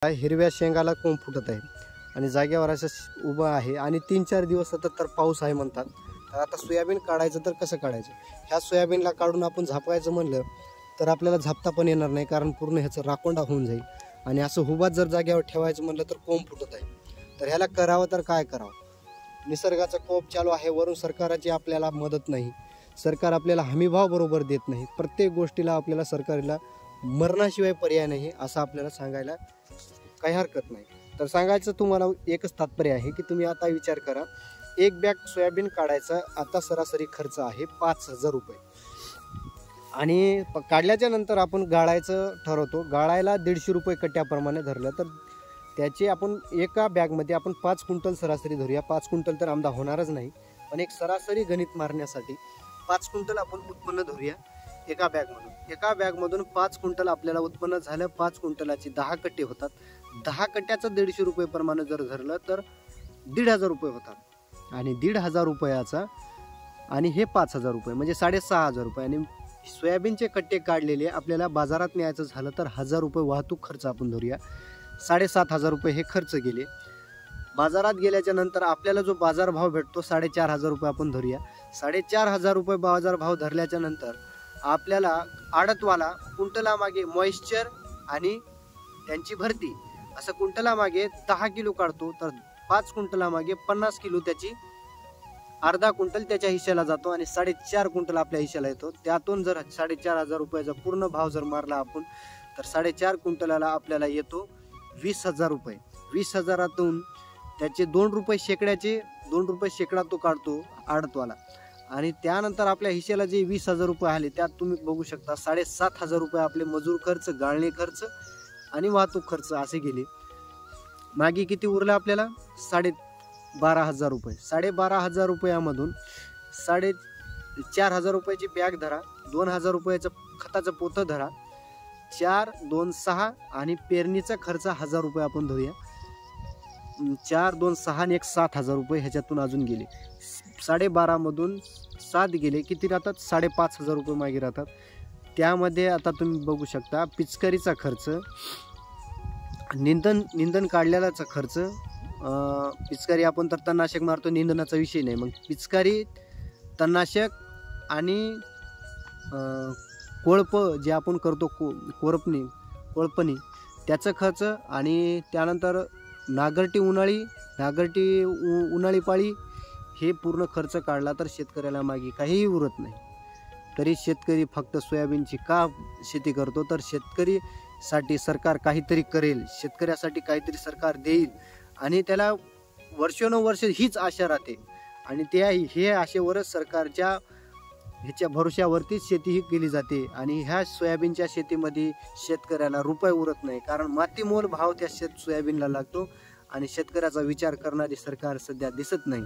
हिरव्या शेंगाला कोंब फुटत आहे आणि जागेवर असं उभं आहे आणि 3-4 दिवस सतत तर पाऊस आहे म्हणतात. तर आता सोयाबीन काढायचं तर कसं काढायचं? ह्या सोयाबीनला काढून आपण झापायचं म्हणलं तर आपल्याला झापता पण येणार नाही, कारण पूर्ण ह्याचं राकोंडा होऊन जाईल. आणि असं हुबात जर जागेवर ठेवायचं म्हणलं तर कोंब फुटत आहे. तर ह्याला करावं तर काय करावं? निसर्गाचा कोप चालू आहे, वरून सरकाराची आपल्याला मदत नाही. सरकार आपल्याला हमीभाव बरोबर देत नाही. प्रत्येक गोष्टीला आपल्याला सरकारला मरणाशिवाय पर्याय नाही असं आपल्याला सांगायला काही हरकत नाही. तर सांगायचं तुम्हाला एकच तात्पर्य आहे की तुम्ही आता विचार करा, एक बॅग सोयाबीन काढायचा आता सरासरी खर्च आहे 5,000 रुपये. आणि काढल्याच्या नंतर आपण गाळायचं ठरवतो. गाळायला 150 रुपये कट्ट्याप्रमाणे धरलं तर त्याचे आपण एका बॅगमध्ये आपण 5 क्विंटल सरासरी धरूया. 5 क्विंटल तर आमदा होणारच नाही, पण एक सरासरी गणित मारण्यासाठी 5 क्विंटल आपण उत्पन्न धरूया एका बॅगमधून. एका बॅगमधून 5 क्विंटल आपल्याला उत्पन्न झालं. 5 क्विंटलाची 10 कट्टे होतात. 10 कट्ट्याचं 150 रुपये प्रमाणे जर धरलं तर 1,500 रुपये होतात. आणि 1,500 रुपयाचा आणि हे 5,000 रुपये म्हणजे 6,500 रुपये. आणि सोयाबीनचे कट्टे काढलेले आपल्याला बाजारात न्यायचं झालं तर 1,000 रुपये वाहतूक खर्च आपण धरूया. 7,500 रुपये हे खर्च गेले. बाजारात गेल्याच्या नंतर आपल्याला जो बाजारभाव भेटतो 4,500 रुपये आपण धरूया. 4,500 रुपये बाजारभाव धरल्याच्या नंतर आपल्याला आडतवाला कुंटला मागे मॉइश्चर आणि त्यांची भरती असं कुंटला मागे 10 किलो काढतो. तर 5 क्विंटला मागे 50 किलो त्याची अर्धा क्विंटल त्याच्या हिश्श्याला जातो आणि 4.5 क्विंटल आपल्या हिश्श्याला येतो. त्यातून जर 4,500 रुपयाचा पूर्ण भाव जर मारला आपण तर 4.5 क्विंटलाला आपल्याला येतो 20,000 रुपये. 20,000तून त्याचे 2 रुपये शेकड्याचे 2 रुपये शेकडा तो काढतो आडतवाला. आणि त्यानंतर आपल्या हिश्श्याला जे 20,000 रुपये आले त्यात तुम्ही बघू शकता 7,500 रुपये आपले मजूर खर्च, गाळणे खर्च आणि वाहतूक खर्च असे गेले. मागे किती उरलं आपल्याला? 12,500 रुपये. 12,500 रुपयामधून 4,500 रुपयाची बॅग धरा, 2,000 रुपयाचं खताचं पोतं धरा, 4, 2, 6 आणि पेरणीचा खर्च 1,000 रुपये आपण धरूया. 4, 2, 6 आणि 7,000 रुपये ह्याच्यातून अजून गेले. 12,500 मधून 7 गेले, किती राहतात? 5,500 रुपये मागे राहतात. त्यामध्ये आता तुम्ही बघू शकता पिचकारीचा खर्च, निंदन काढलेलाचा खर्च. पिचकारी आपण तर तणनाशक मारतो, निंदनाचा विषय नाही. मग पिचकारी, तणनाशक आणि कोळप जे आपण करतो कोळपणी त्याचं खर्च. आणि त्यानंतर नागरटी उन्हाळी पाळी हे पूर्ण खर्च काढला तर शेतकऱ्याला मागे काहीही उरत नाही. तरी शेतकरी फक्त सोयाबीनची का शेती करतो? तर शेतकरीसाठी सरकार काहीतरी करेल, शेतकऱ्यासाठी काहीतरी सरकार देईल आणि त्याला वर्षानुवर्ष हीच आशा राहते. आणि हे आशेवरच सरकारच्या ह्याच्या भरोश्यावरतीच शेती ही केली जाते. आणि ह्या सोयाबीनच्या शेतीमध्ये शेतकऱ्याला रुपये उरत नाही, कारण मातीमोल भाव त्या सोयाबीनला लागतो आणि शेतकऱ्याचा विचार करणारी सरकार सध्या दिसत नाही.